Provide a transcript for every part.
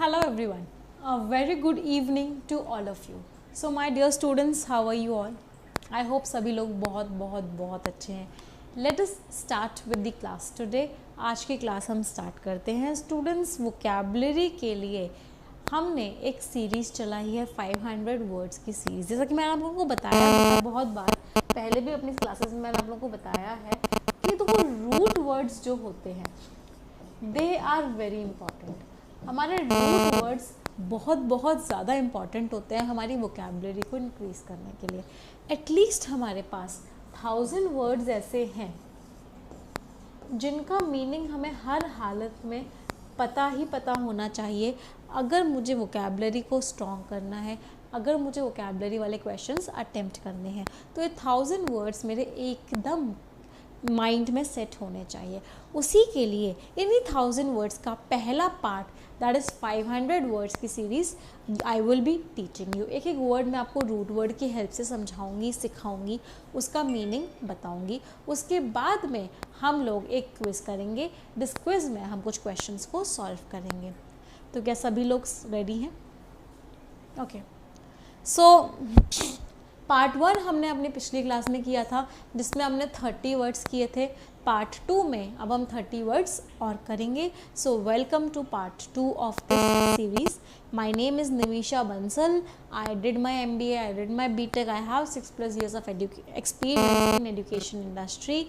Hello everyone. A very good evening to all of you. So my dear students, how are you all? I hope सभी लोग बहुत बहुत बहुत अच्छे हैं. Let us start with the class today. आज की क्लास हम स्टार्ट करते हैं. स्टूडेंट्स, वोकैबुलरी के लिए हमने एक सीरीज़ चलाई है 500 वर्ड्स की सीरीज़. जैसा कि मैंने आप लोगों को बताया था बहुत बार, पहले भी अपनी क्लासेस में मैंने आप लोगों को बताया है कि तो वो रूट वर्ड्स जो होते हैं दे आर वेरी इंपॉर्टेंट. हमारे रूट वर्ड्स बहुत बहुत ज़्यादा इम्पॉर्टेंट होते हैं हमारी वोकैबुलरी को इंक्रीज़ करने के लिए. एटलीस्ट हमारे पास 1000 वर्ड्स ऐसे हैं जिनका मीनिंग हमें हर हालत में पता होना चाहिए. अगर मुझे वोकैबुलरी को स्ट्रॉन्ग करना है, अगर मुझे वोकैबुलरी वाले क्वेश्चंस अटेम्प्ट करने हैं, तो ये 1000 वर्ड्स मेरे एकदम माइंड में सेट होने चाहिए. उसी के लिए इन्हीं 1000 वर्ड्स का पहला पार्ट, दैट इज़ 500 वर्ड्स की series, I will be teaching you. एक एक वर्ड मैं आपको रूट वर्ड की हेल्प से समझाऊंगी, सिखाऊंगी, उसका मीनिंग बताऊंगी. उसके बाद में हम लोग एक क्विज़ करेंगे. दिस क्विज़ में हम कुछ क्वेश्चंस को सॉल्व करेंगे. तो क्या सभी लोग रेडी हैं? ओके. सो पार्ट 1 हमने अपनी पिछली क्लास में किया था, जिसमें हमने 30 वर्ड्स किए थे. पार्ट 2 में अब हम 30 वर्ड्स और करेंगे. So welcome to part 2 of this series. My name is Nimisha Bansal. I did my MBA, I did my BTech. I have 6+ years of experience in education industry.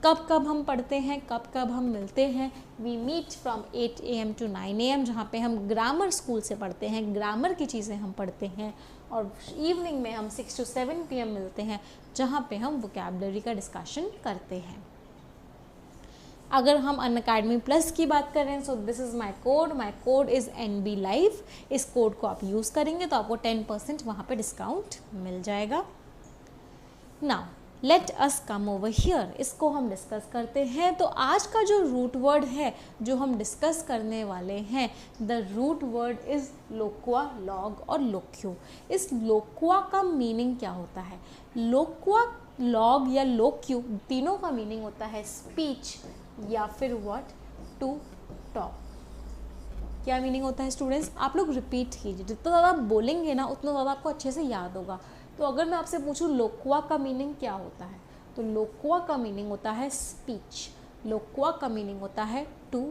कब कब हम पढ़ते हैं, कब कब हम मिलते हैं? We meet from 8 AM to 9 AM, जहाँ पे हम ग्रामर स्कूल से पढ़ते हैं, ग्रामर की चीज़ें हम पढ़ते हैं. और इवनिंग में हम 6 to 7 PM मिलते हैं, जहाँ पे हम वोकैबुलरी का डिस्कशन करते हैं. अगर हम अनअकैडमी प्लस की बात करें, so this is my code is NB Live. इस कोड को आप यूज़ करेंगे तो आपको 10% वहाँ पे डिस्काउंट मिल जाएगा. Now let us come over here. इसको हम डिस्कस करते हैं. तो आज का जो रूट वर्ड है जो हम डिस्कस करने वाले हैं, the root word is loqua, log और लोक्यू. इस लोक्वा का मीनिंग क्या होता है? लोक्वा, लॉग या लोक्यू तीनों का मीनिंग होता है स्पीच या फिर व्हाट, टू टॉक. क्या मीनिंग होता है स्टूडेंट्स? आप लोग रिपीट कीजिए. जितना ज़्यादा आप बोलेंगे ना, उतना ज़्यादा आपको अच्छे से याद होगा. तो अगर मैं आपसे पूछूं लोक्वा का मीनिंग क्या होता है, तो लोक्वा का मीनिंग होता है स्पीच. लोक्वा का मीनिंग होता है टू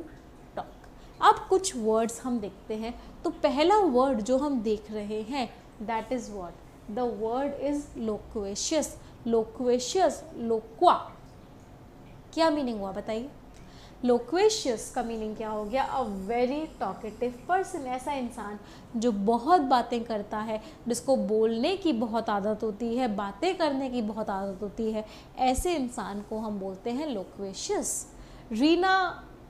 टॉक. अब कुछ वर्ड्स हम देखते हैं. तो पहला वर्ड जो हम देख रहे हैं, that is what, the word is loquacious. Loquacious, loqua, क्या मीनिंग हुआ बताइए? लोक्वेशियस का मीनिंग क्या हो गया? A very talkative person. ऐसा इंसान जो बहुत बातें करता है, जिसको बोलने की बहुत आदत होती है, बातें करने की बहुत आदत होती है, ऐसे इंसान को हम बोलते हैं loquacious. Reena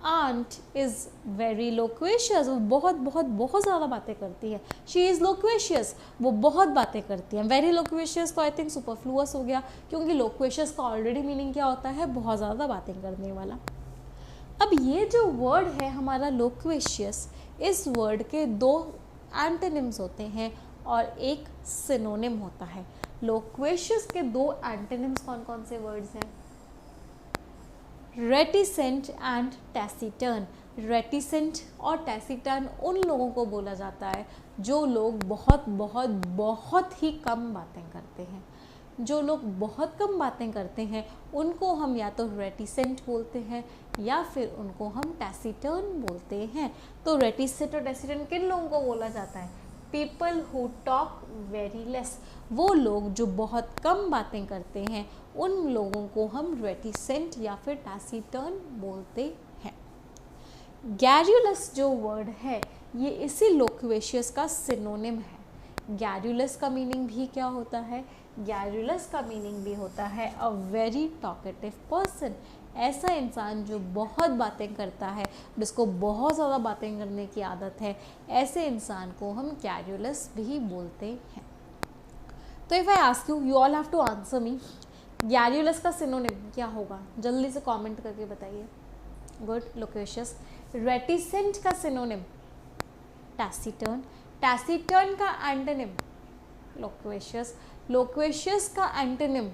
aunt is very loquacious. वो बहुत बहुत बहुत ज़्यादा बातें करती है. She is loquacious. वो बहुत बातें करती है. वेरी लोक्वेशियस तो आई थिंक सुपरफ्लुअस हो गया, क्योंकि लोक्वेशियस का ऑलरेडी मीनिंग क्या होता है? बहुत ज़्यादा बातें करने वाला. अब ये जो वर्ड है हमारा लोक्वेशियस, इस वर्ड के 2 एंटोनिम्स होते हैं और एक सिनोनिम होता है. लोक्वेशियस के 2 एंटोनिम्स कौन कौन से वर्ड्स हैं? Reticent and टैसिटर्न. रेटिसेंट और टैसिटर्न उन लोगों को बोला जाता है जो लोग बहुत बहुत बहुत ही कम बातें करते हैं. जो लोग बहुत कम बातें करते हैं उनको हम या तो रेटिसेंट बोलते हैं या फिर उनको हम टैसिटर्न बोलते हैं. तो रेटिसेंट और टैसिटर्न किन लोगों को बोला जाता है? People who talk very less. वो लोग जो बहुत कम बातें करते हैं, उन लोगों को हम रेटिसेंट या फिर टैसिटर्न बोलते हैं. गैरुलस जो वर्ड है, ये इसी लोक्वेशियस का सिनोनिम है. गैरुलस का मीनिंग भी क्या होता है? गैरुलस का मीनिंग भी होता है अ वेरी टॉकेटिव पर्सन. ऐसा इंसान जो बहुत बातें करता है, जिसको बहुत ज़्यादा बातें करने की आदत है, ऐसे इंसान को हम गैरुलस भी बोलते हैं. तो if I ask you, you all have to answer me, garrulous का सिनोनिम क्या होगा? जल्दी से कमेंट करके बताइए. Good, loquacious. रेटिसेंट का सिनोनिम टैसिटर्न. टैसिटर्न का एंटोनिम लोक्वेशियस. लोक्वेशियस का एंटोनिम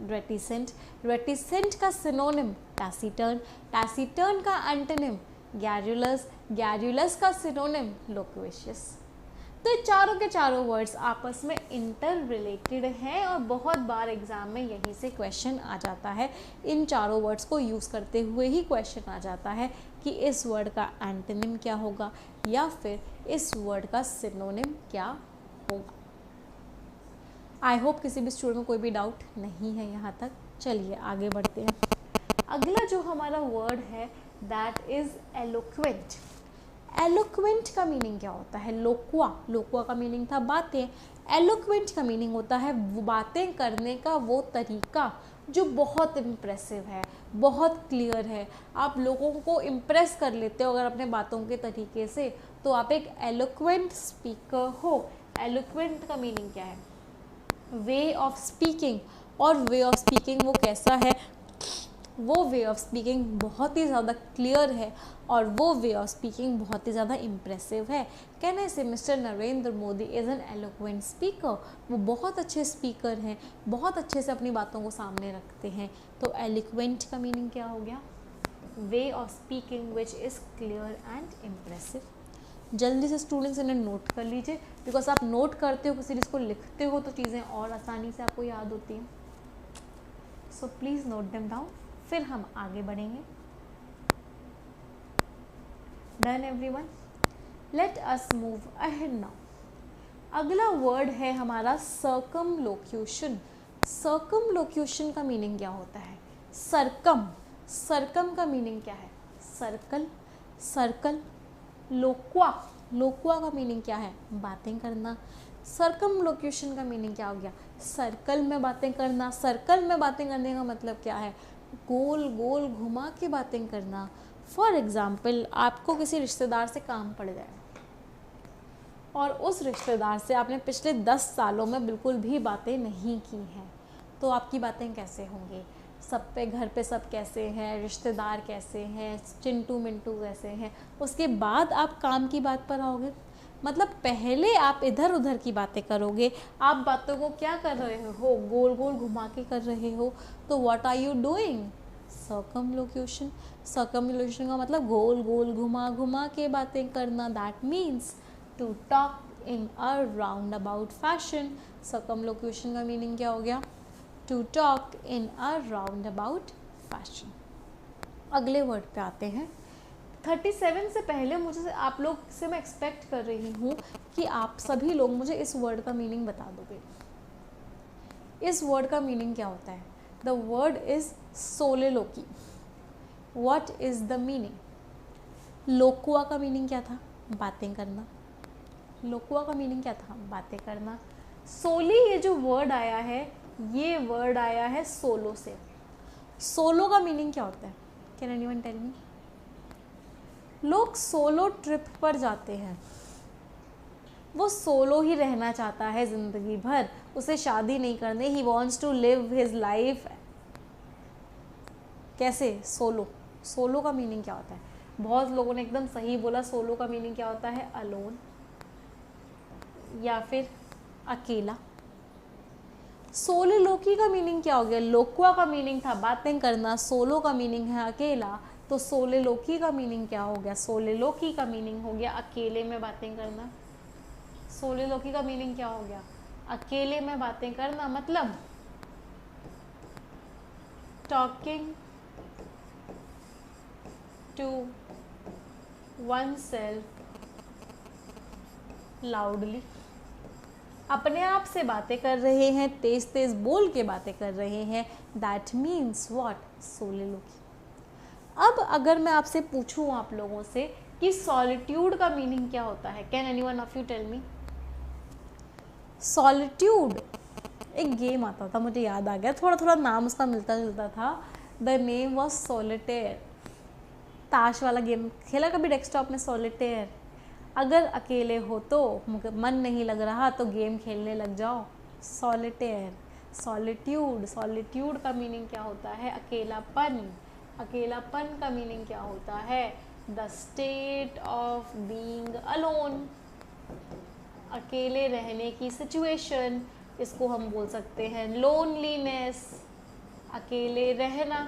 रेटिसेंट. रेटिसेंट का सिनोनिम टैसिटर्न. टैसिटर्न का एंटोनिम गैरुलस, गैरुलस का सिनोनिम लोक्वेशियस। तो ये चारों के चारों वर्ड्स आपस में इंटर रिलेटेड हैं और बहुत बार एग्जाम में यहीं से क्वेश्चन आ जाता है। इन चारों वर्ड्स को यूज़ करते हुए ही क्वेश्चन आ जाता है कि इस वर्ड का एंटोनिम क्या होगा या फिर इस वर्ड का सिनोनिम क्या होगा। आई होप किसी भी स्टूडेंट में कोई भी डाउट नहीं है यहाँ तक। चलिए आगे बढ़ते हैं। अगला जो हमारा वर्ड है दैट इज़ एलोक्वेंट। एलोक्वेंट का मीनिंग क्या होता है? लोक्वा, लोक्वा का मीनिंग था बातें। एलोक्वेंट का मीनिंग होता है बातें करने का वो तरीका जो बहुत इम्प्रेसिव है, बहुत क्लियर है। आप लोगों को इम्प्रेस कर लेते हो अगर अपने बातों के तरीके से, तो आप एक एलोक्वेंट स्पीकर हो। एलोक्वेंट का मीनिंग क्या है? Way of speaking. और वे ऑफ स्पीकिंग वो कैसा है? वो वे ऑफ स्पीकिंग बहुत ही ज़्यादा क्लियर है और वो वे ऑफ स्पीकिंग बहुत ही ज़्यादा इम्प्रेसिव है। कैन आई से mister Narendra Modi is an eloquent speaker. वो बहुत अच्छे स्पीकर हैं, बहुत अच्छे से अपनी बातों को सामने रखते हैं। तो एलोक्वेंट का मीनिंग क्या हो गया? Way of speaking which is clear and impressive. जल्दी से स्टूडेंट्स इन्हें नोट कर लीजिए, बिकॉज आप नोट करते हो, किसी चीज़ को लिखते हो तो चीज़ें और आसानी से आपको याद होती हैं। So please note them down, फिर हम आगे बढ़ेंगे। Done everyone, late us move ahead now. अगला वर्ड है हमारा सर्कमलोक्यूशन। सर्कमलोक्यूशन का मीनिंग क्या होता है? सरकम, सरकम का मीनिंग क्या है? Circle, circle. लोक्वा, लोक्वा का मीनिंग क्या है? बातें करना। सर्कमलोक्यूशन का मीनिंग क्या हो गया? सर्कल में बातें करना। सर्कल में बातें करने का मतलब क्या है? गोल गोल घुमा के बातें करना। फॉर एग्ज़ाम्पल, आपको किसी रिश्तेदार से काम पड़ जाए और उस रिश्तेदार से आपने पिछले 10 सालों में बिल्कुल भी बातें नहीं की हैं, तो आपकी बातें कैसे होंगी? सब पे, घर पे सब कैसे हैं, रिश्तेदार कैसे हैं, चिंटू मिंटू कैसे हैं, उसके बाद आप काम की बात पर आओगे। मतलब पहले आप इधर उधर की बातें करोगे, आप बातों को क्या कर रहे हो? गोल गोल घुमा के कर रहे हो। तो what are you doing? Circumlocution. Circumlocution का मतलब गोल गोल घुमा घुमा के बातें करना। That means to talk in a round about fashion. Circumlocution का मीनिंग क्या हो गया? To talk in a round about fashion. अगले वर्ड पे आते हैं। 37 से पहले मुझे आप लोग से मैं एक्सपेक्ट कर रही हूँ कि आप सभी लोग मुझे इस वर्ड का मीनिंग बता दोगे। इस वर्ड का मीनिंग क्या होता है? The word is soliloquy. What is the meaning? Loqua का मीनिंग क्या था? बातें करना। लोक्वा का मीनिंग क्या था? बातें करना। सोली, ये जो वर्ड आया है, ये वर्ड आया है सोलो से। सोलो का मीनिंग क्या होता है? Can anyone tell me? लोग सोलो ट्रिप पर जाते हैं। वो सोलो ही रहना चाहता है ज़िंदगी भर, उसे शादी नहीं करनी। He wants to live his life कैसे? सोलो। सोलो का मीनिंग क्या होता है? बहुत लोगों ने एकदम सही बोला। सोलो का मीनिंग क्या होता है? अलोन या फिर अकेला। सोलेलोकी का मीनिंग क्या हो गया? लोक्वा का मीनिंग था बातें करना, सोलो का मीनिंग है अकेला, तो सोलेलोकी का मीनिंग क्या हो गया? सोलेलोकी का मीनिंग हो गया अकेले में बातें करना। सोलेलोकी का मीनिंग क्या हो गया? अकेले में बातें करना, मतलब टॉकिंग टू oneself लाउडली। अपने आप से बातें कर रहे हैं, तेज तेज बोल के बातें कर रहे हैं। That means what? सोलेलोकी। अब अगर मैं आपसे पूछूं आप लोगों से कि सॉलिट्यूड का मीनिंग क्या होता है, can anyone of you tell me? Solitude एक गेम आता था, मुझे याद आ गया, थोड़ा थोड़ा नाम उसका मिलता जुलता था। The name was solitaire. ताश वाला गेम खेला कभी डेस्कटॉप में? सॉलिटेयर। अगर अकेले हो तो मन नहीं लग रहा तो गेम खेलने लग जाओ, सॉलिटेयर। सॉलिट्यूड, सॉलिट्यूड का मीनिंग क्या होता है? अकेलापन। अकेलापन का मीनिंग क्या होता है? The state of being alone. अकेले रहने की सिचुएशन, इसको हम बोल सकते हैं लोनलीनेस, अकेले रहना।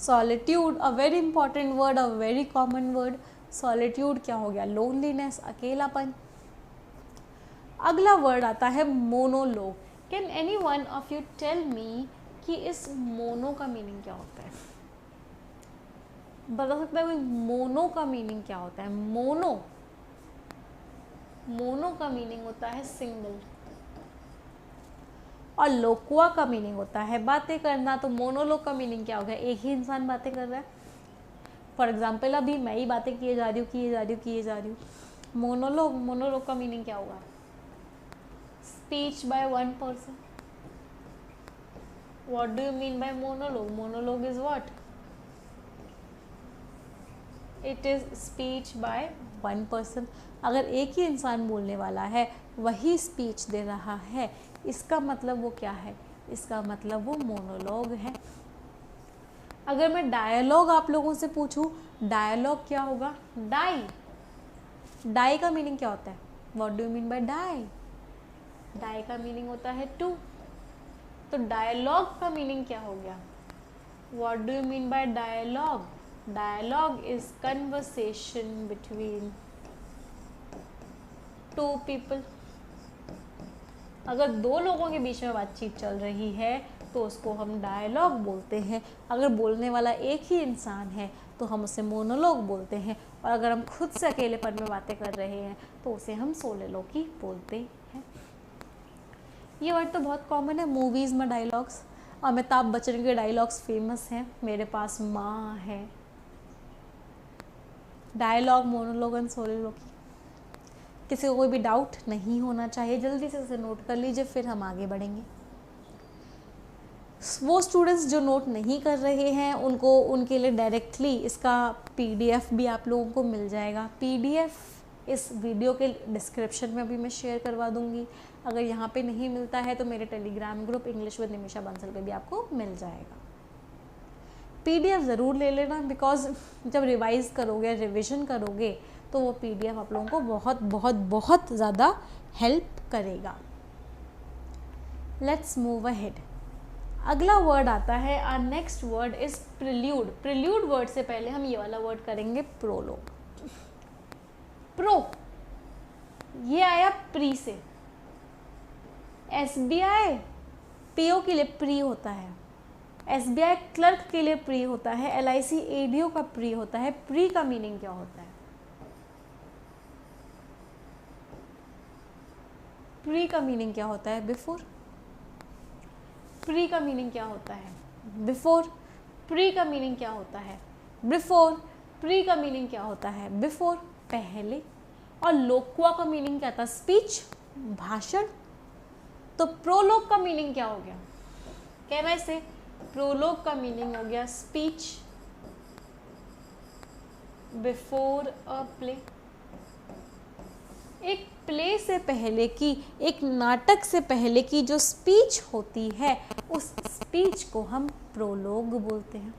Solitude, a very important word, a very common word. Solitude क्या हो गया? लोनलीनेस, अकेलापन। अगला वर्ड आता है monologue. Can any one of you tell me कि इस मोनो का मीनिंग क्या होता है? बता सकता है कोई? मोनो का मीनिंग क्या होता है? मोनो, मोनो का मीनिंग होता है सिंगल, और लोकुआ का मीनिंग होता है बातें करना। तो मोनोलॉग का मीनिंग क्या हो गया? एक ही इंसान बातें कर रहा है। फॉर एग्जाम्पल अभी मैं ही बातें किए जा रही हूँ। मोनोलॉग, मोनोलॉग का मीनिंग क्या होगा? Speech by one person. What do you mean bye monologue? Monologue is what? It is speech by one person. अगर एक ही इंसान बोलने वाला है, वही स्पीच दे रहा है, इसका मतलब वो क्या है? इसका मतलब वो मोनोलॉग है। अगर मैं डायलॉग आप लोगों से पूछूं, डायलॉग क्या होगा? डाई। डाई का मीनिंग क्या होता है? What do you mean by die? Die का मीनिंग होता है टू। तो डायलॉग का मीनिंग क्या हो गया? What do you mean by dialogue? Dialogue is conversation between two people. अगर दो लोगों के बीच में बातचीत चल रही है तो उसको हम डायलॉग बोलते हैं। अगर बोलने वाला एक ही इंसान है तो हम उसे मोनोलॉग बोलते हैं। और अगर हम खुद से अकेलेपन में बातें कर रहे हैं तो उसे हम सोलोलॉगी बोलते हैं। ये वर्ड तो बहुत कॉमन है मूवीज़ में। डायलॉग्स, अमिताभ बच्चन के डायलॉग्स फेमस हैं। मेरे पास माँ है। Dialogue, monologue and soliloquy. किसी को कोई भी डाउट नहीं होना चाहिए, जल्दी से उसे नोट कर लीजिए, फिर हम आगे बढ़ेंगे। वो स्टूडेंट्स जो नोट नहीं कर रहे हैं उनके लिए डायरेक्टली इसका पीडीएफ भी आप लोगों को मिल जाएगा। पीडीएफ इस वीडियो के डिस्क्रिप्शन में भी मैं शेयर करवा दूंगी। अगर यहाँ पे नहीं मिलता है तो मेरे Telegram group English with Nimisha Bansal पे भी आपको मिल जाएगा। पीडीएफ ज़रूर ले लेना, बिकॉज जब रिवाइज करोगे, रिविजन करोगे, तो वो पीडीएफ आप लोगों को बहुत बहुत बहुत ज़्यादा हेल्प करेगा। Let's move ahead. अगला वर्ड आता है, our next word is prelude. Prelude word से पहले हम ये वाला वर्ड करेंगे प्रोलोग। प्रो, ये आया प्री से। एसबीआई पीओ के लिए प्री होता है, एसबीआई क्लर्क के लिए प्री होता है, एलआईसी एडीओ का प्री होता है। प्री का मीनिंग क्या होता है? प्री का मीनिंग क्या होता है? बिफोर। प्री का मीनिंग क्या होता है? बिफोर। प्री का मीनिंग क्या होता है? बिफोर। प्री का मीनिंग क्या होता है? बिफोर, पहले। और लोक्वा का मीनिंग क्या था? स्पीच, भाषण। तो प्रोलोग का मीनिंग क्या हो गया? क्या वैसे प्रोलोग का मीनिंग हो गया स्पीच बिफोर अ प्ले। एक प्ले से पहले की, एक नाटक से पहले की जो स्पीच होती है, उस स्पीच को हम प्रोलोग बोलते हैं।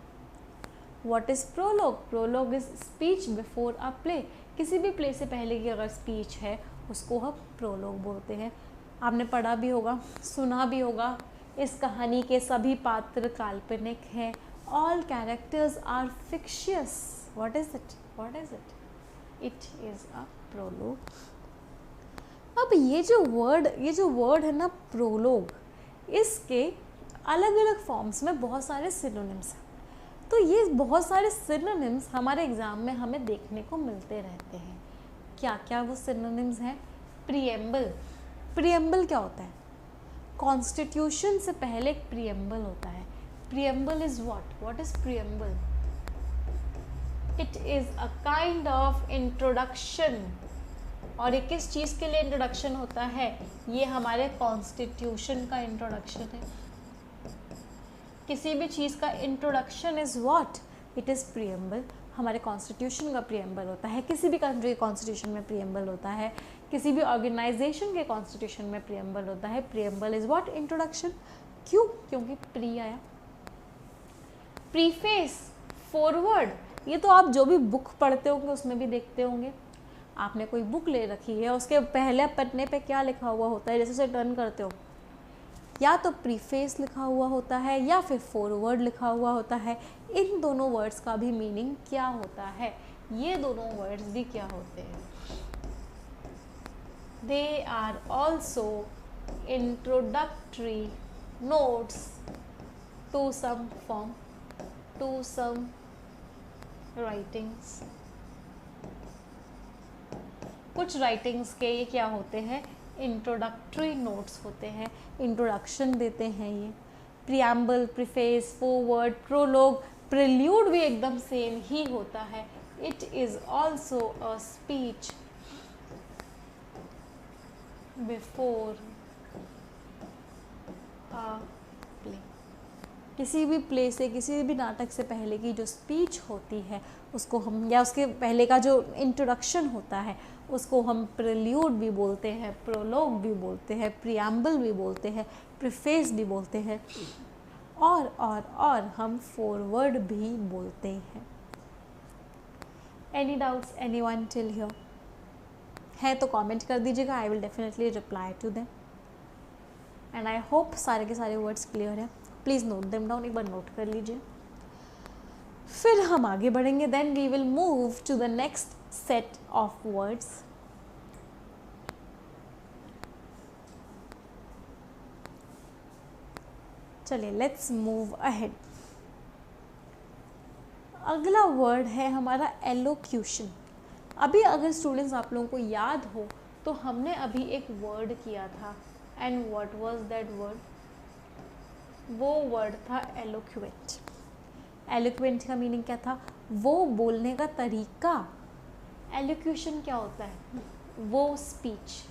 What is prologue? Prologue is speech before a play. किसी भी प्ले से पहले की अगर स्पीच है उसको हम प्रोलोग बोलते हैं। आपने पढ़ा भी होगा, सुना भी होगा, इस कहानी के सभी पात्र काल्पनिक हैं। All characters are fictitious. What is it? What is it? It is a prologue. अब ये जो वर्ड है ना प्रोलोग, इसके अलग अलग फॉर्म्स में बहुत सारे सिनोनिम्स हैं। तो ये बहुत सारे सिनोनिम्स हमारे एग्ज़ाम में हमें देखने को मिलते रहते हैं। क्या क्या वो सिनोनिम्स हैं? प्रीएम्बल। प्रीएम्बल क्या होता है? कॉन्स्टिट्यूशन से पहले एक प्रीएम्बल होता है। Preamble is what is preamble? It is a kind of introduction. और ये किस चीज़ के लिए इंट्रोडक्शन होता है? ये हमारे कॉन्स्टिट्यूशन का इंट्रोडक्शन है। किसी भी चीज़ का introduction is what? It is preamble. हमारे कॉन्स्टिट्यूशन का प्रीएम्बल होता है, किसी भी कंट्री के कॉन्स्टिट्यूशन में प्रीएम्बल होता है, किसी भी ऑर्गेनाइजेशन के कॉन्स्टिट्यूशन में प्रीएम्बल होता है। Preamble is what? इंट्रोडक्शन। क्यों? क्योंकि प्री आया। प्रीफेस, फॉरवर्ड, ये तो आप जो भी बुक पढ़ते होंगे उसमें भी देखते होंगे। आपने कोई बुक ले रखी है, उसके पहले पन्ने पे क्या लिखा हुआ होता है? जैसे उसे टर्न करते हो, या तो प्रीफेस लिखा हुआ होता है या फिर फॉरवर्ड लिखा हुआ होता है। इन दोनों वर्ड्स का भी मीनिंग क्या होता है, ये दोनों वर्ड्स भी क्या होते हैं? They are also introductory notes to some form, to some writings. कुछ राइटिंग्स के ये क्या होते हैं? इंट्रोडक्टरी नोट्स होते हैं, इंट्रोडक्शन देते हैं ये। Preamble, preface, foreword, prologue, prelude भी एकदम सेम ही होता है। It is also a speech before a play. किसी भी प्ले से, किसी भी नाटक से पहले की जो स्पीच होती है उसको हम, या उसके पहले का जो इंट्रोडक्शन होता है उसको हम प्रिल्यूड भी बोलते हैं, प्रोलॉग भी बोलते हैं, प्रियम्बल भी बोलते हैं, प्रीफेस भी बोलते हैं, और हम फॉरवर्ड भी बोलते हैं। Any doubts anyone till here? है तो कमेंट कर दीजिएगा, I will definitely reply to them. And I hope सारे के सारे वर्ड्स क्लियर हैं। प्लीज़ नोट देम डाउन, एक बार नोट कर लीजिए, फिर हम आगे बढ़ेंगे। Then we will move to the next set of words. चलिए लेट्स मूव अहेड। अगला वर्ड है हमारा एलोक्यूशन। अभी अगर स्टूडेंट्स आप लोगों को याद हो तो हमने अभी एक वर्ड किया था, and what was that word? वो वर्ड था एलोक्वेंट। एलोक्वेंट का मीनिंग क्या था? वो बोलने का तरीका। एलोक्यूशन क्या होता है? वो स्पीच।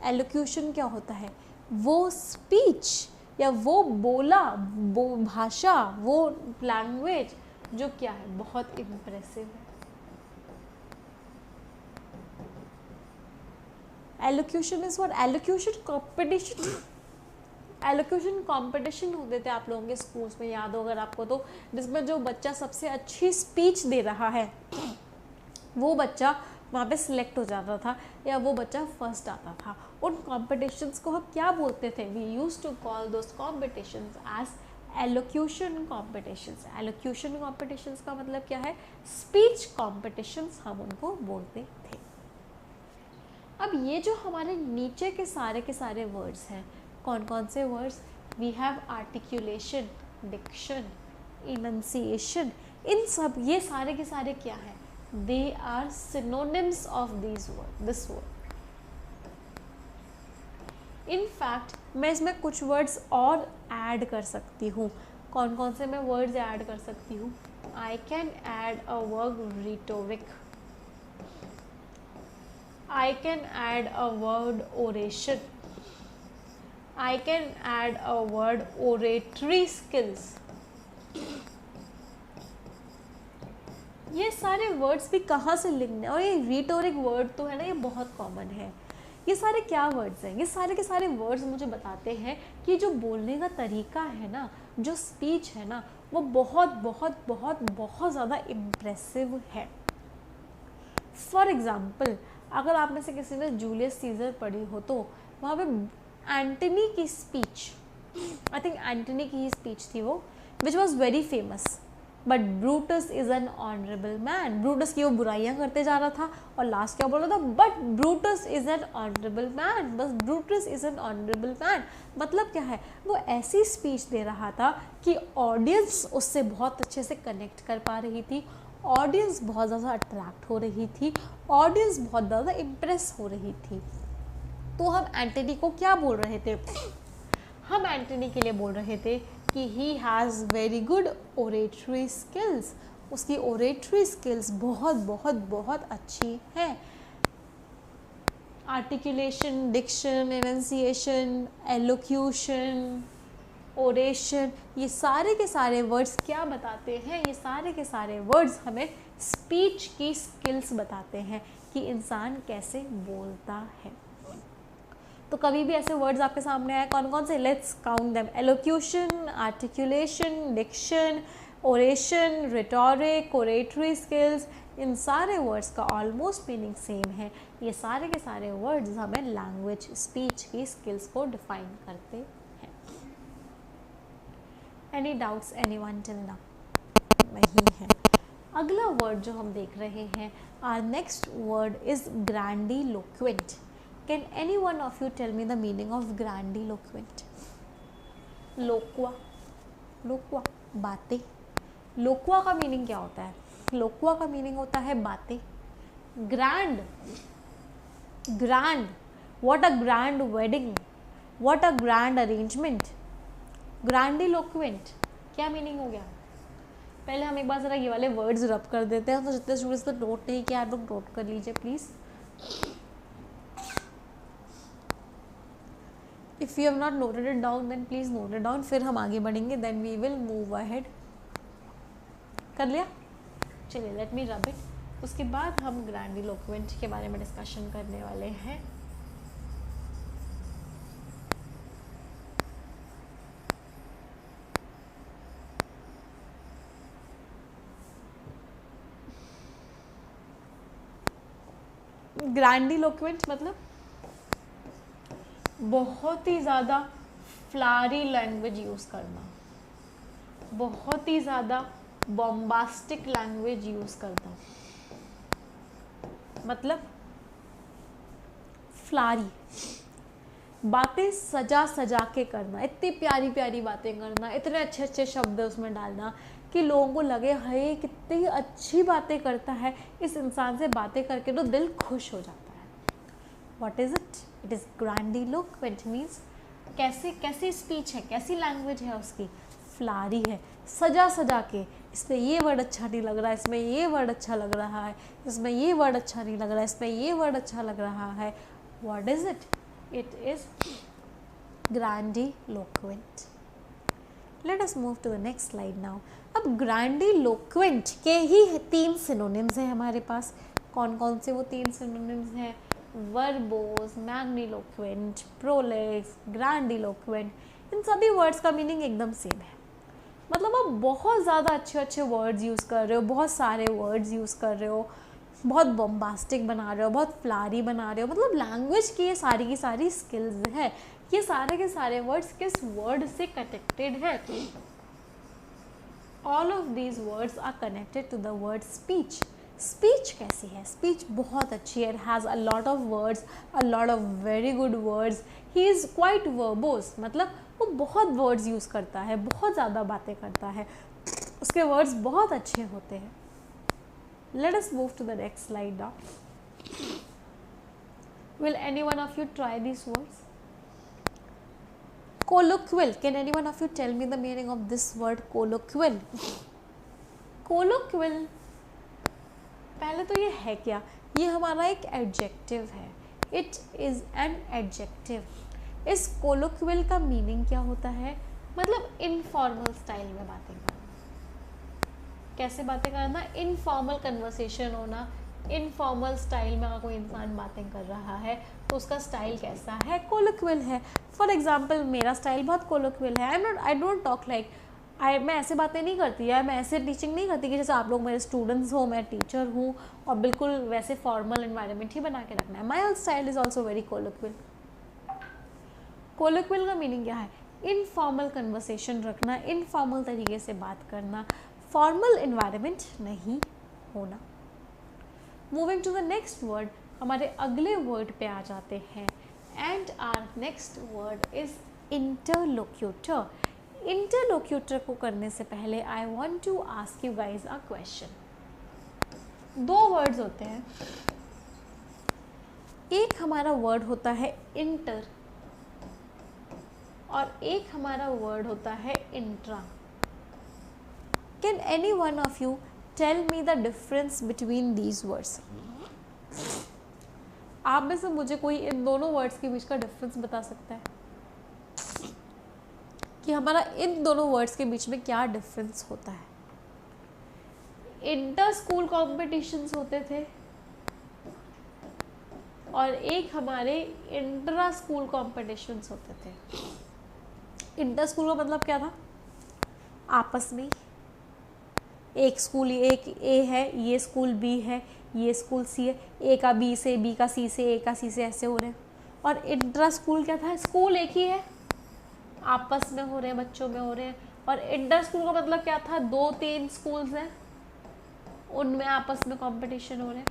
एलोक्यूशन क्या होता है? वो स्पीच या वो बोला, वो भाषा, वो लैंग्वेज जो क्या है, बहुत इम्प्रेसिव है। Elocution is what? Elocution competition. Elocution competition होते थे आप लोगों के स्कूल्स में, याद हो अगर आपको तो, जिसमें जो बच्चा सबसे अच्छी स्पीच दे रहा है वो बच्चा वहाँ पे सिलेक्ट हो जाता था, या वो बच्चा फर्स्ट आता था। उन कॉम्पिटिशन्स को हम क्या बोलते थे? We used to call those competitions as elocution competitions. Elocution competitions का मतलब क्या है? स्पीच कॉम्पिटिशन्स हम उनको बोलते थे। अब ये जो हमारे नीचे के सारे वर्ड्स हैं, कौन कौन से words? We have articulation, diction, enunciation. इन सब ये सारे के सारे क्या हैं? They are synonyms of this word. In fact मैं इसमें कुछ वर्ड्स और ऐड कर सकती हूँ। कौन कौन से मैं वर्ड्स ऐड कर सकती हूँ? I can add a word rhetoric, I can add a word oration, I can add a word oratory skills। ये सारे वर्ड्स भी कहाँ से लिखने, और ये रिटोरिक वर्ड तो है ना, ये बहुत कॉमन है। ये सारे क्या वर्ड्स हैं? ये सारे के सारे वर्ड्स मुझे बताते हैं कि जो बोलने का तरीका है ना, जो स्पीच है ना, वो बहुत बहुत बहुत बहुत ज़्यादा इम्प्रेसिव है। फॉर एग्ज़ाम्पल, अगर आप में से किसी ने जूलियस सीजर पढ़ी हो तो वहाँ पे एंटनी की स्पीच, आई थिंक एंटनी की ही स्पीच थी वो, which was very famous. But Brutus is an honourable man. Brutus की वो बुराइयां करते जा रहा था और लास्ट क्या बोल रहा था? But Brutus is an honourable man. बस Brutus is an honourable man मतलब क्या है? वो ऐसी स्पीच दे रहा था कि ऑडियंस उससे बहुत अच्छे से कनेक्ट कर पा रही थी, ऑडियंस बहुत ज़्यादा अट्रैक्ट हो रही थी, ऑडियंस बहुत ज़्यादा इम्प्रेस हो रही थी। तो हम एंटनी को क्या बोल रहे थे? हम एंटनी के लिए बोल रहे थे कि he has very good oratory skills. उसकी ओरेटरी स्किल्स बहुत बहुत बहुत अच्छी हैं। आर्टिकुलेशन, डिक्शन, एनंसिएशन, एलोक्यूशन, ओरेशन, ये सारे के सारे वर्ड्स क्या बताते हैं? ये सारे के सारे वर्ड्स हमें स्पीच की स्किल्स बताते हैं कि इंसान कैसे बोलता है। तो कभी भी ऐसे वर्ड्स आपके सामने आए, कौन कौन से? Let's count them. Elocution, articulation, diction, oration, rhetoric, oratory skills, इन सारे वर्ड्स का ऑलमोस्ट मीनिंग सेम है। ये सारे के सारे वर्ड्स हमें लैंग्वेज, स्पीच की स्किल्स को डिफाइन करते हैं। Any doubts anyone till now? नहीं है। अगला वर्ड जो हम देख रहे हैं, our next word is grandiloquent. Can any one of you tell me the meaning of grandiloquent? Loqua, loqua बातें। लोक्वा का मीनिंग क्या होता है? लोक्वा का मीनिंग होता है बातें। Grand, grand, what a grand wedding, what a grand arrangement. Grandiloquent क्या मीनिंग हो गया? पहले हम एक बार जरा ये वाले वर्ड्स रब कर देते हैं, तो जितने स्टूडेंट्स ने नोट नहीं किया आप लोग नोट कर लीजिए please. If you have not noted it down then please note it down, फिर हम आगे बढ़ेंगे, then we will move ahead. कर लिया? चलिए लेट मी रब इट। उसके बाद हम ग्रैंडिलोक्वेंट के बारे में डिस्कशन करने वाले हैं। ग्रैंडिलोक्वेंट मतलब बहुत ही ज़्यादा फ्लारी लैंग्वेज यूज़ करना, बहुत ही ज़्यादा बॉम्बास्टिक लैंग्वेज यूज़ करना, मतलब फ्लारी बातें सजा सजा के करना, इतनी प्यारी प्यारी बातें करना, इतने अच्छे अच्छे शब्द उसमें डालना कि लोगों को लगे हाय कितनी अच्छी बातें करता है, इस इंसान से बातें करके तो दिल खुश हो जाता है। What is it? It is grandiloquent means कैसी स्पीच है, कैसी लैंग्वेज है उसकी, फ्लारी है, सजा सजा के, इसमें ये वर्ड अच्छा नहीं लग रहा है, इसमें ये वर्ड अच्छा लग रहा है, इसमें ये वर्ड अच्छा नहीं लग रहा है, इसमें ये वर्ड अच्छा लग रहा है। What is it? It is grandiloquent. Let us move to the next slide now. अब ग्रैंडिलोक्वेंट के ही 3 सिनोनिम्स हैं हमारे पास। कौन कौन से वो 3 सिनोनिम्स हैं? वर्बोस, मैग्निलोक्वेंट, प्रोलेक्स, ग्रैंडिलोक्वेंट। इन सभी वर्ड्स का मीनिंग एकदम सेम है। मतलब आप बहुत ज़्यादा अच्छे अच्छे वर्ड्स यूज़ कर रहे हो, बहुत सारे वर्ड्स यूज़ कर रहे हो, बहुत बॉम्बास्टिक बना रहे हो, बहुत फ्लारी बना रहे हो, मतलब लैंग्वेज की ये सारी की सारी स्किल्स है। ये सारे के सारे वर्ड्स किस वर्ड से कनेक्टेड है? All of these words are connected to the word speech. Speech कैसी है? स्पीच बहुत अच्छी है। It has a lot of words, a lot of very good words. He is quite verbose, मतलब वो बहुत वर्ड्स यूज़ करता है, बहुत ज़्यादा बातें करता है, उसके वर्ड्स बहुत अच्छे होते हैं। Let us move to the next slide now. Will any one of you try these words? Colloquial. Can any one of you tell me the meaning of this word colloquial? Colloquial पहले तो ये है क्या? ये हमारा एक adjective है। It is an adjective. इस colloquial का मीनिंग क्या होता है? मतलब इनफॉर्मल स्टाइल में बातें करना। कैसे बातें करना? इनफॉर्मल कन्वर्सेशन होना। इनफॉर्मल स्टाइल में अगर कोई इंसान बातें कर रहा है तो उसका स्टाइल कैसा है? कोलोक्वियल है। फॉर एग्जाम्पल मेरा स्टाइल बहुत कोलोक्वियल है। आई डोंट टॉक लाइक मैं ऐसे बातें नहीं करती है, मैं ऐसे टीचिंग नहीं करती कि जैसे आप लोग मेरे स्टूडेंट्स हो, मैं टीचर हूँ और बिल्कुल वैसे फॉर्मल एनवायरनमेंट ही बना के रखना है। My style is also very colloquial. Colloquial का मीनिंग क्या है? इनफॉर्मल कन्वर्सेशन रखना, इनफॉर्मल तरीके से बात करना, फॉर्मल एनवायरनमेंट नहीं होना। Moving to the next word, हमारे अगले वर्ड पे आ जाते हैं। And our next word is interlocutor. Interlocutor को करने से पहले I want to ask you guys a question. 2 words होते हैं, एक हमारा वर्ड होता है इंटर और एक हमारा वर्ड होता है intra. Can any one of you tell me the difference between these words? आप में से मुझे कोई इन दोनों वर्ड्स के बीच का डिफरेंस बता सकता है कि हमारा इन दोनों वर्ड्स के बीच में क्या डिफरेंस होता है? इंटर स्कूल कॉम्पिटिशन्स होते थे और एक हमारे इंट्रा स्कूल कॉम्पिटिशन्स होते थे। इंटर स्कूल का मतलब क्या था? आपस में एक स्कूल एक ए है, ये स्कूल बी है, ये स्कूल सी है, ए का बी से, बी का सी से, ए का सी से, ऐसे हो रहे हैं। और इंट्रा स्कूल क्या था, स्कूल एक ही है, आपस में हो रहे हैं, बच्चों में हो रहे हैं। और इंटर स्कूल का मतलब क्या था, 2-3 स्कूल्स हैं, उनमें आपस में कंपटीशन हो रहे हैं।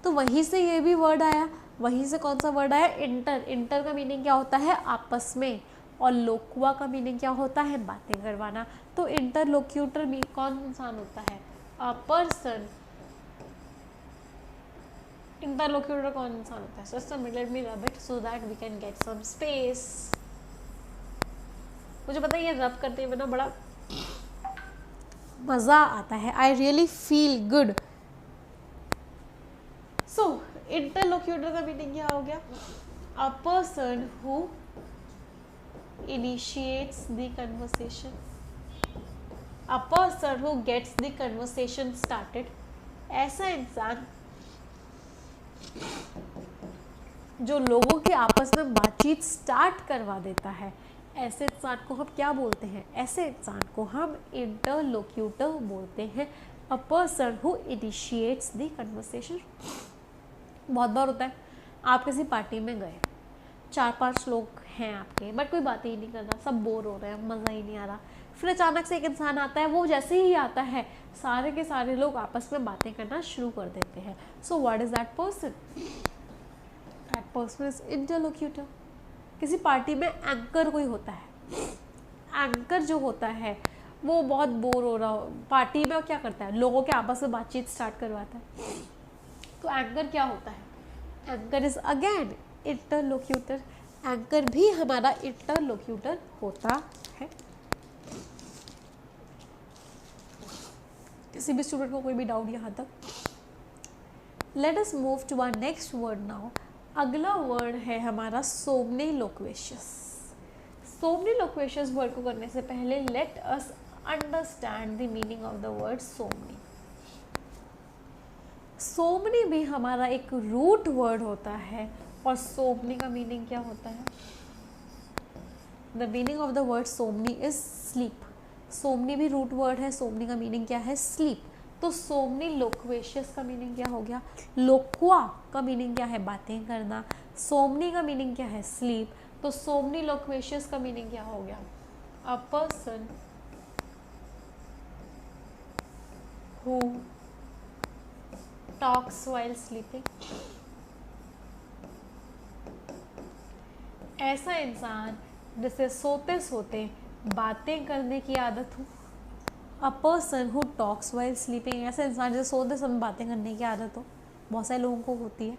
तो वहीं से ये भी वर्ड आया, वहीं से कौन सा वर्ड आया, इंटर। इंटर का मीनिंग क्या होता है, आपस में, और लोकुआ का मीनिंग क्या होता है, बातें करवाना। तो इंटरलोक्यूटर भी कौन इंसान होता है, अ पर्सन। इंटरलोक्यूटर कौन इंसान होता है, system let me rub it so that we can get some space. मुझे पता है ये रब करते हुए ना बड़ा मज़ा आता है, I really feel good. So interlocutor का मीनिंग क्या हो गया, अ person who initiates the conversation, a person who gets the conversation started। ऐसा इंसान जो लोगों के आपस में बातचीत स्टार्ट करवा देता है, ऐसे इंसान को हम क्या बोलते हैं, ऐसे इंसान को हम इंटरलोक्यूटर बोलते हैं। अ person who initiates the conversation. बहुत बार होता है, आप किसी पार्टी में गए, 4-5 लोग हैं आपके, बट कोई बात ही नहीं कर रहा, सब बोर हो रहे हैं, मज़ा ही नहीं आ रहा। फिर अचानक से एक इंसान आता है, वो जैसे ही आता है सारे के सारे लोग आपस में बातें करना शुरू कर देते हैं। So what is that person, that person is interlocutor. किसी पार्टी में एंकर कोई होता है, एंकर जो होता है वो बहुत बोर हो रहा हो पार्टी में, क्या करता है, लोगों के आपस में बातचीत स्टार्ट करवाता है। तो एंकर क्या होता है, anchor is again interlocutor. Anchor भी हमारा इंटरलोक्यूटर होता है। किसी भी स्टूडेंट को कोई भी डाउट यहाँ तक? Let us move to our next word now. अगला वर्ड है हमारा सोमनिलोक्वेशियस। सोमनिलोक्वेशियस वर्ड को करने से पहले let us understand the meaning of the word somni. Somni भी हमारा एक रूट वर्ड होता है, और सोमनी का मीनिंग क्या होता है, the meaning of the word somni is sleep. Somni भी रूट वर्ड है, सोमनी का मीनिंग क्या है, स्लीप। तो सोमनी लोक्वेशियस का मीनिंग क्या हो गया, लोक्वा का मीनिंग क्या है, बातें करना। सोमनी का मीनिंग क्या है, स्लीप। तो सोमनी लोक्वेशियस का मीनिंग क्या हो गया, अ person who talks while sleeping. ऐसा इंसान जिसे सोते सोते बातें करने की आदत हो। अ person who talks while sleeping. ऐसा इंसान जिसे सोते समय बातें करने की आदत हो, बहुत सारे लोगों को होती है।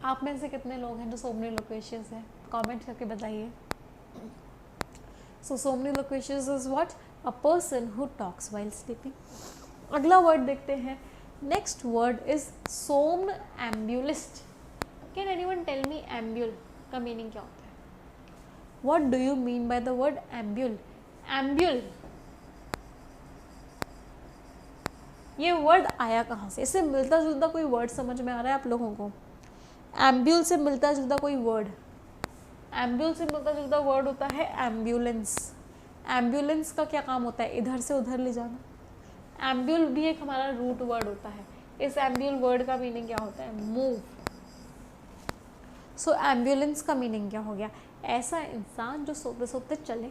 आप में से कितने लोग हैं जो सोमनिलोक्वेशियस है, कमेंट करके बताइए। So somniloquacious is what, a person who talks while sleeping. अगला वर्ड देखते हैं। Next word is somnambulist. Can anyone tell me ambul का मीनिंग क्या होता है? What do you mean by the word ambule? Ambule, ये वर्ड आया कहाँ से? इससे मिलता जुलता कोई वर्ड समझ में आ रहा है आप लोगों को? एम्ब्यूल से मिलता जुलता कोई वर्ड, एम्ब्यूल से मिलता जुलता वर्ड होता है एम्बुलेंस। एम्बुलेंस का क्या काम होता है, इधर से उधर ले जाना। एम्ब्यूल भी एक हमारा रूट वर्ड होता है। इस एम्ब्यूल वर्ड का मीनिंग क्या होता है, मूव। सो एम्बुलेंस का मीनिंग क्या हो गया, ऐसा इंसान जो सोते सोते चले।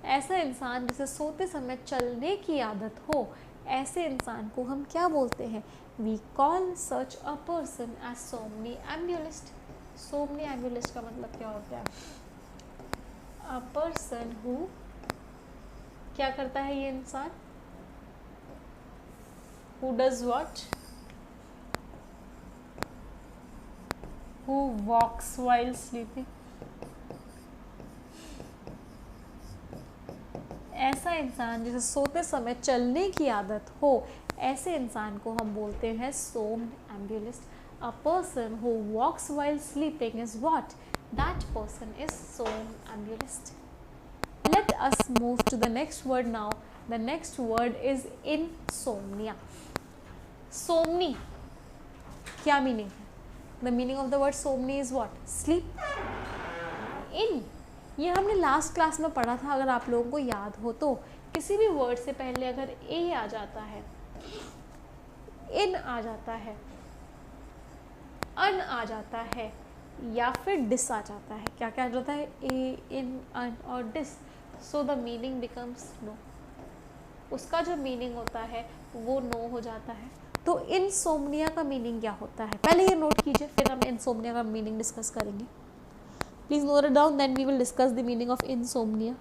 ऐसा इंसान जिसे सोते समय चलने की आदत हो, ऐसे इंसान को हम क्या बोलते हैं, we call such a person as somnambulist. Somnambulist का मतलब क्या होता है, अ पर्सन हु, क्या करता है ये इंसान, who does what, who walks while sleeping. ऐसा इंसान जिसे सोते समय चलने की आदत हो, ऐसे इंसान को हम बोलते हैं somnambulist. A person who walks while sleeping is what, that person is somnambulist. Let us move to the next word now. The next word is insomnia. Somni क्या मीनिंग है, the meaning of the word somni is what, sleep. इन ये हमने last class में पढ़ा था, अगर आप लोगों को याद हो तो। किसी भी वर्ड से पहले अगर ए आ जाता है, इन आ जाता है, अन आ जाता है, या फिर डिस आ जाता है, क्या क्या आ जाता है, ए, इन, अन और dis, so the meaning becomes no. उसका जो मीनिंग होता है वो नो हो जाता है। तो इनसोम्निया का मीनिंग क्या होता है, पहले ये नोट कीजिए, फिर हम इनसोम्निया का मीनिंग डिस्कस करेंगे। Please note it down, then we will discuss the meaning of insomnia.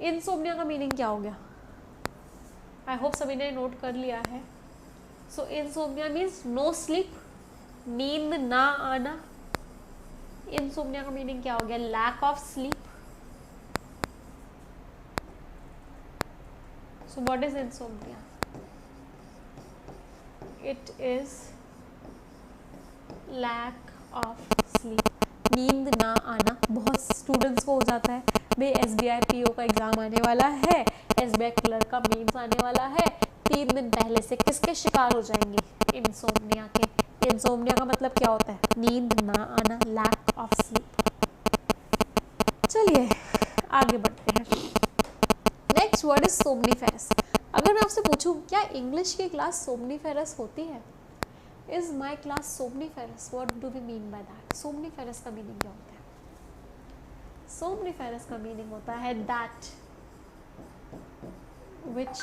Insomnia का मीनिंग क्या हो गया, आई होप सभी ने नोट कर लिया है। So insomnia means no sleep, नींद ना आना। इनसोम्निया का मीनिंग क्या हो गया, lack of sleep. So what is insomnia, it is lack of sleep, नींद ना आना। बहुत स्टूडेंट्स को हो जाता है, भाई SBI PO का एग्जाम आने वाला है, SBI क्लर्क का मेंस आने वाला है, 3 दिन पहले से किसके शिकार हो जाएंगे, इनसोम्निया के। इनसोम्निया का मतलब क्या होता है, नींद ना आना, लैक ऑफ स्लीप। चलिए आगे बढ़ते हैं। Next word is somniferous. अगर मैं आपसे पूछूं क्या इंग्लिश की क्लास सोमनीफेरस होती है, is my class somniferous, what do we mean by that. Somniferous का मीनिंग क्या होता है, सोमनीफेरस का मीनिंग होता है दैट विच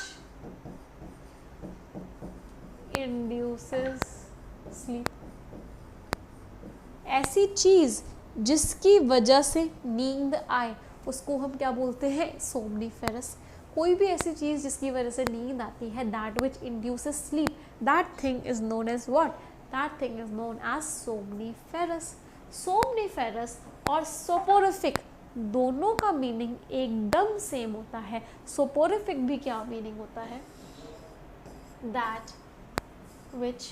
इंड्यूसेस स्लीप। ऐसी चीज जिसकी वजह से नींद आए उसको हम क्या बोलते हैं, सोमनीफेरस। कोई भी ऐसी चीज जिसकी वजह से नींद आती है, that which induces sleep, that thing is known as what, that thing is known as somniferous. Somniferous और सोपोरिफिक दोनों का मीनिंग एकदम सेम होता है। सोपोरिफिक भी क्या मीनिंग होता है, दैट विच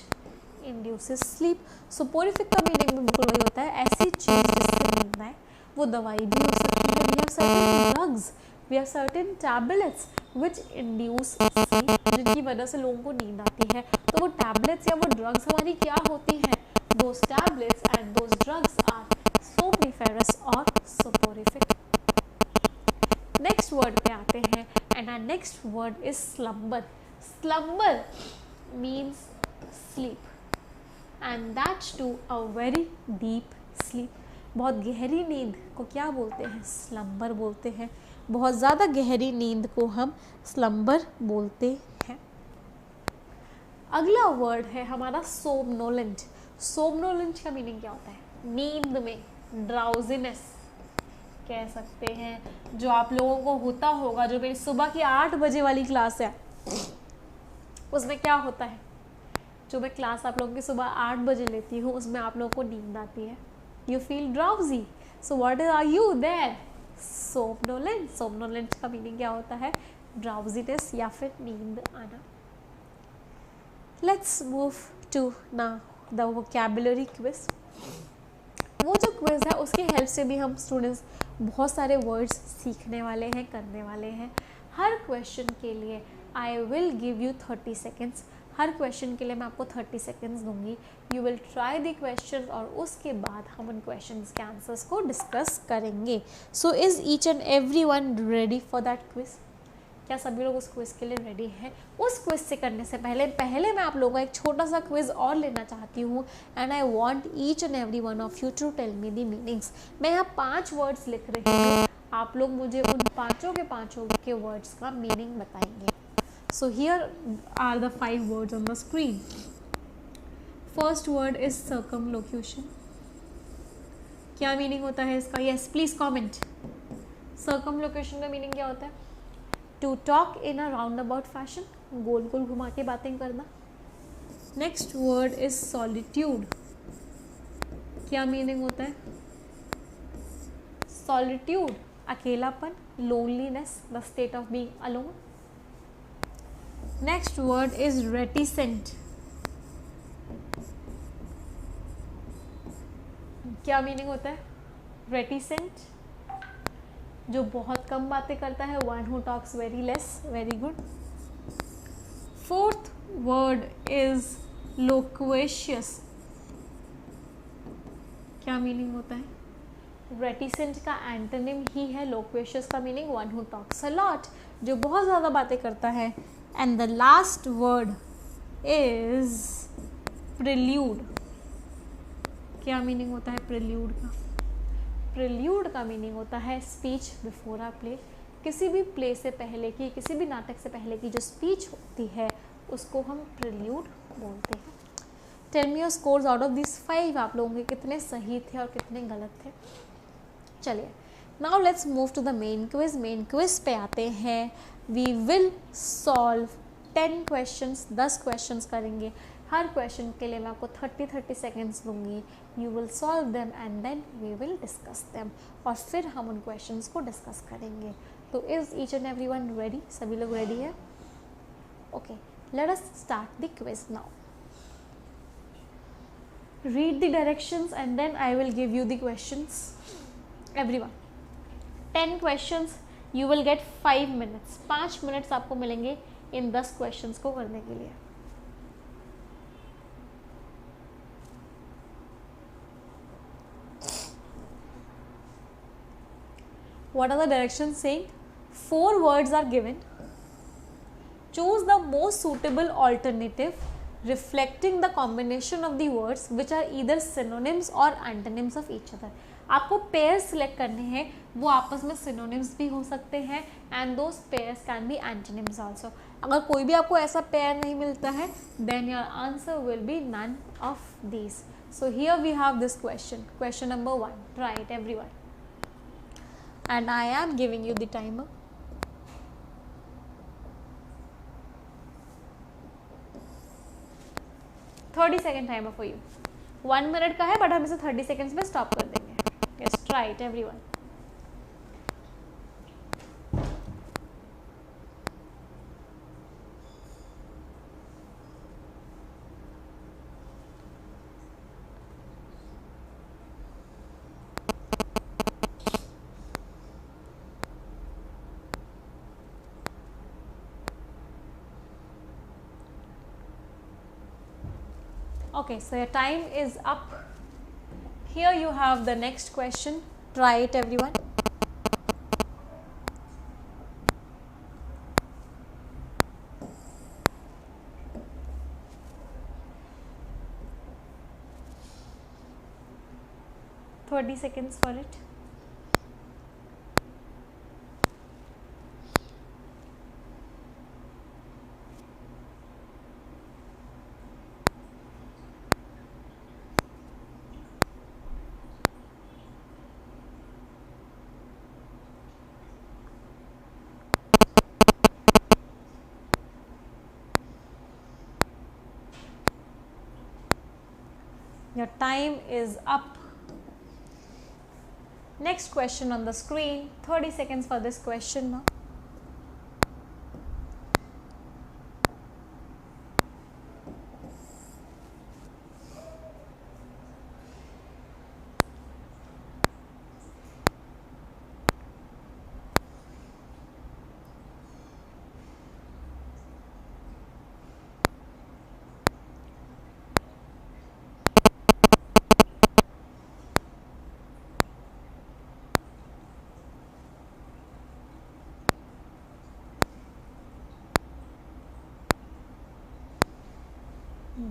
इंड्यूसेस स्लीप। सोपोरिफिक का मीनिंग भी बिल्कुल वही होता है, ऐसी चीज जिससे नींद आए। वो दवाई भी हो सकती है, we have certain drugs, we have certain tablets which induce sleep, जिनकी वजह से लोगों को नींद आती है। तो वो टैबलेट्स या वो ड्रग्स हमारी क्या होती हैं, those tablets and those drugs are somniferous और सोपोरिफिक। नेक्स्ट वर्ड पे आते हैं, and our next word is slumber. Slumber means sleep, and that's to a very deep sleep. बहुत गहरी नींद को क्या बोलते हैं, स्लम्बर बोलते हैं। बहुत ज़्यादा गहरी नींद को हम स्लम्बर बोलते हैं। अगला वर्ड है हमारा सोमनोलेंट। सोमनोलेंट का मीनिंग क्या होता है, नींद में ड्राउजीनेस कह सकते हैं, जो आप लोगों को होता होगा। जो मेरी सुबह की 8 बजे वाली क्लास है उसमें क्या होता है, जो मैं क्लास आप लोगों की सुबह 8 बजे लेती हूँ उसमें आप लोगों को नींद आती है, you feel drowsy. So what are you there, somnolent. Somnolent का मीनिंग क्या होता है, ड्राउजीनेस या फिर नींद आना। Let's move to now the vocabulary quiz. वो जो क्विज है उसकी हेल्प से भी हम स्टूडेंट्स बहुत सारे वर्ड्स सीखने वाले हैं, करने वाले हैं। हर क्वेश्चन के लिए I will give you 30 seconds. Her question के लिए मैं आपको 30 सेकेंड्स दूंगी। You will try the question और उसके बाद हम उन क्वेश्चंस के आंसर्स को डिस्कस करेंगे। So is each and every one ready for that quiz. क्या सभी लोग उस क्विज के लिए रेडी हैं? उस क्विज से करने से पहले मैं आप लोगों का एक छोटा सा क्विज और लेना चाहती हूँ, and I want each and every one of you to tell me the meanings. मैं यहाँ 5 वर्ड्स लिख रही हूँ, आप लोग मुझे उन पाँचों के वर्ड्स का मीनिंग बताएंगे। So here are the 5 words on the screen. First word is circumlocution. क्या मीनिंग होता है इसका? Yes, please comment. Circumlocution का मीनिंग क्या होता है? To talk in a roundabout fashion. गोल गोल घुमा के बातें करना. Next word is solitude. क्या मीनिंग होता है? Solitude, अकेलापन, loneliness, the state of being alone. Next word is reticent. क्या मीनिंग होता है? reticent, जो बहुत कम बातें करता है, one who talks very less, very good. Fourth word is loquacious. क्या मीनिंग होता है? रेटिसेंट का एंटोनिम ही है लोक्वेशियस का meaning one who talks a lot, जो बहुत ज़्यादा बातें करता है। And the last word is prelude. क्या मीनिंग होता है प्रिल्यूड का? प्रिल्यूड का मीनिंग होता है स्पीच बिफोर अ प्ले। किसी भी प्ले से पहले की, किसी भी नाटक से पहले की जो स्पीच होती है उसको हम प्रिल्यूड बोलते हैं। Tell me your scores out of this 5, आप लोगों के कितने सही थे और कितने गलत थे। चलिए now let's move to the main quiz. Main quiz पे आते हैं। We will solve 10 questions, 10 questions करेंगे। हर क्वेश्चन के लिए मैं आपको 30 सेकेंड्स दूंगी। You will solve them and then we will discuss them, और फिर हम उन क्वेश्चंस को डिस्कस करेंगे। तो is each and every one ready? सभी लोग रेडी है? Okay, let us start the quiz now. Read the directions and then I will give you the questions. Everyone, 10 questions, you will get 5 minutes. 5 minutes आपको मिलेंगे इन 10 questions को करने के लिए। What are the directions saying? 4 words are given. Choose the most suitable alternative reflecting the combination of the words which are either synonyms or antonyms of each other. आपको pairs select करने हैं, वो आपस में सिनोनिम्स भी हो सकते हैं and those pairs can be antonyms also. अगर कोई भी आपको ऐसा पेयर नहीं मिलता है then your answer will be none of these. So here we have this question, question number 1, try it everyone and I am giving you the timer. Thirty second timer for you. 1 minute का है but हम इसे 30 seconds में stop कर देंगे। Yes, try it everyone. Okay, so your time is up. Here you have the next question. Try it everyone. Thirty seconds for it. Your time is up. Next question on the screen. 30 seconds for this question now.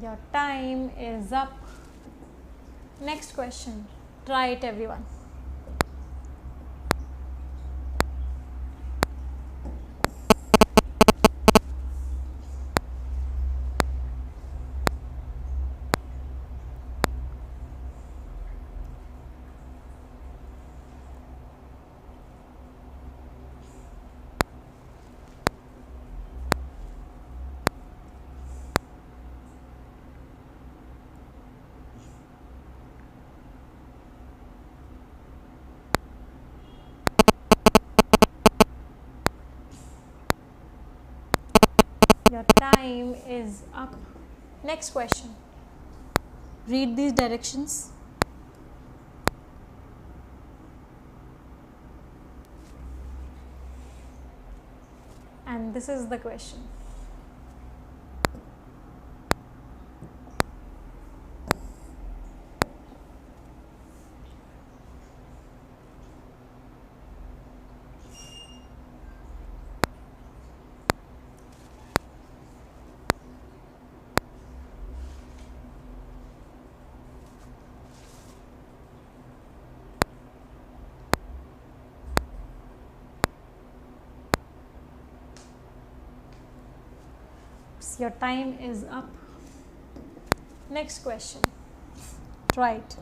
Your time is up. Next question. Try it everyone. Your time is up. Next question. Read these directions. and this is the question. Your time is up. Next question. Try it.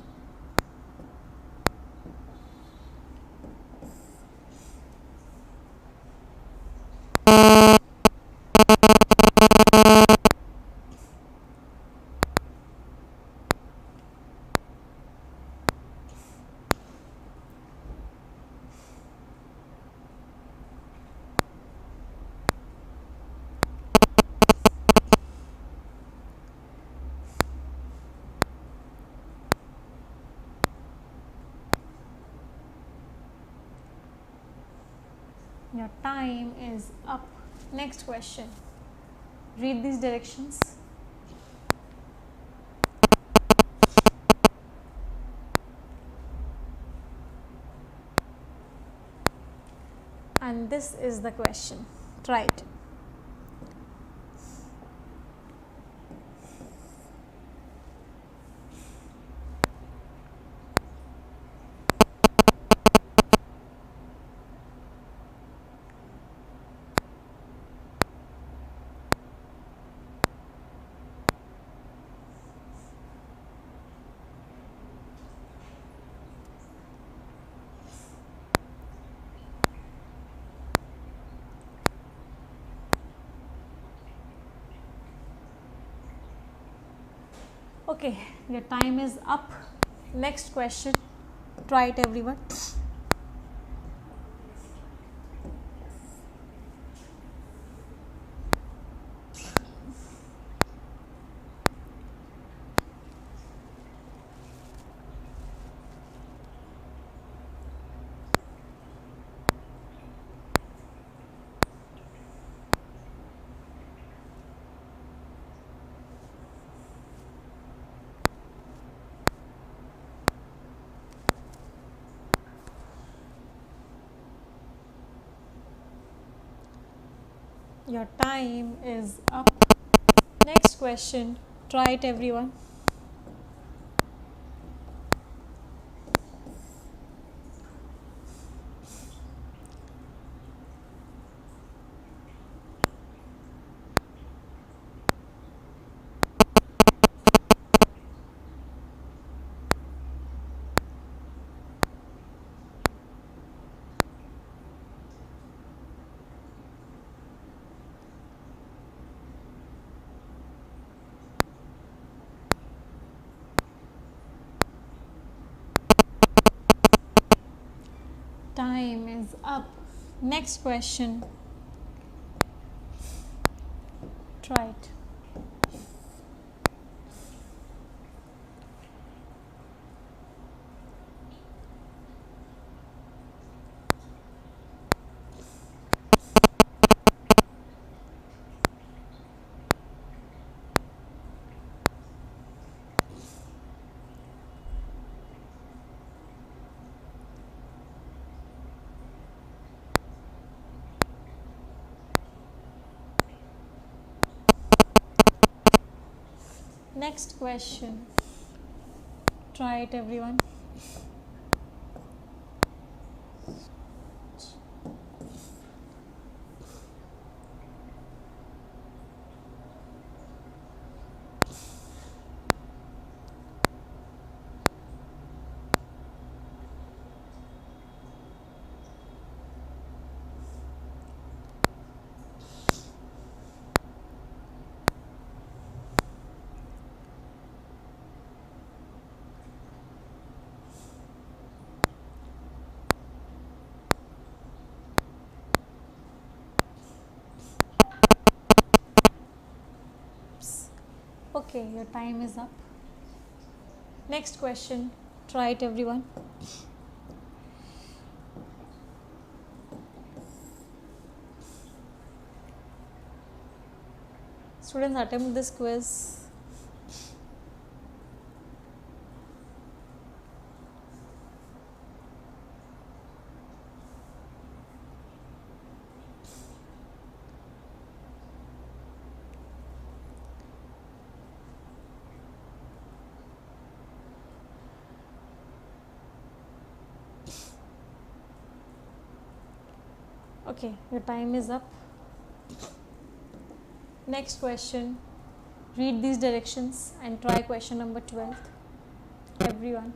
Your time is up. Next question. Read these directions. And this is the question. Try it. Okay, your time is up. Next question. Try it, everyone. Your time is up. Next question. Try it, everyone. Time is up. Next question. Try it. Next question. Try it, everyone. Okay, your time is up. Next question. Try it, everyone. Students, attempt this quiz. Okay, your time is up. Next question. Read these directions and try question number 12. Everyone,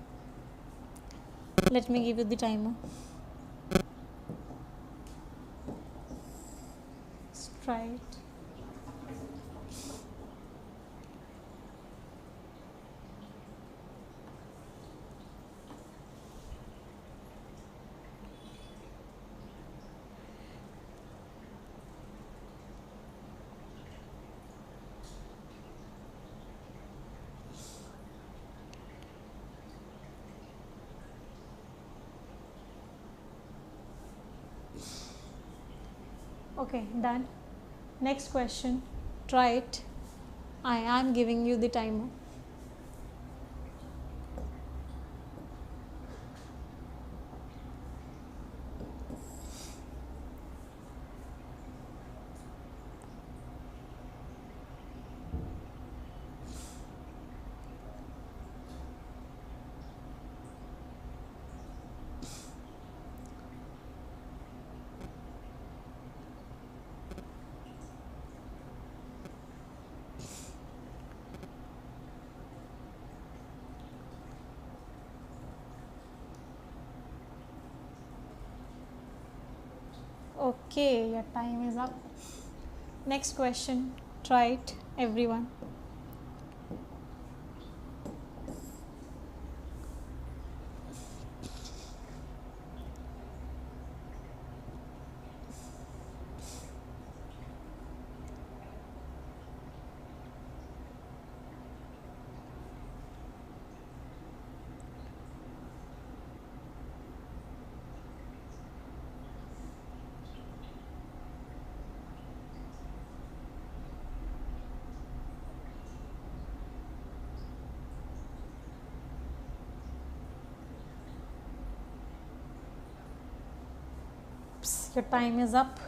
let me give you the timer. Let's try it. Okay, done. Next question. Try it. I am giving you the timer. Okay, your time is up. Next question. Try it, everyone. Your time is up.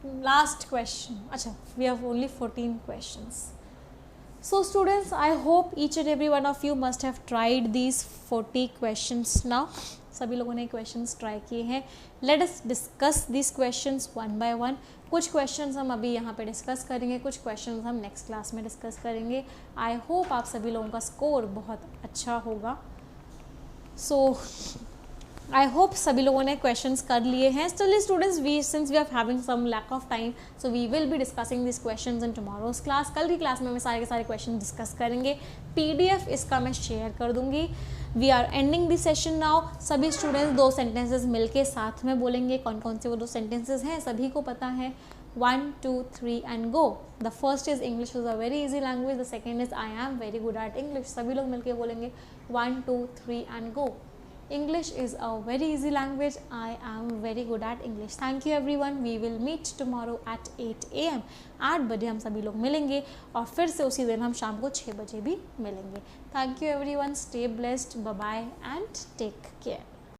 Last question. Acha, we have only 14 questions. So students, I hope each and every one of you must have tried these 40 questions now. सभी लोगों ने questions try किए हैं. Let us discuss these questions one by one. कुछ questions हम अभी यहाँ पे discuss करेंगे, कुछ questions हम next class में discuss करेंगे. I hope आप सभी लोगों का score बहुत अच्छा होगा. So I hope सभी लोगों ने questions कर लिए हैं. Still students, since we are having some lack of time, so we will be discussing these questions in tomorrow's class. कल की क्लास में हम सारे के सारे questions discuss करेंगे. PDF इसका मैं share कर दूँगी. We are ending the session now. सभी students 2 sentences मिलके साथ में बोलेंगे. कौन कौन से वो 2 sentences हैं सभी को पता है. 1, 2, 3 and go. The first is English is a very easy language. The second is I am very good at English. सभी लोग मिलके बोलेंगे 1, 2, 3 and go. English is a very easy language. I am very good at English. Thank you everyone. We will meet tomorrow at 8 AM. 8 बजे हम सभी लोग मिलेंगे और फिर से उसी दिन हम शाम को 6 बजे भी मिलेंगे. Thank you everyone. Stay blessed. Bye bye and take care.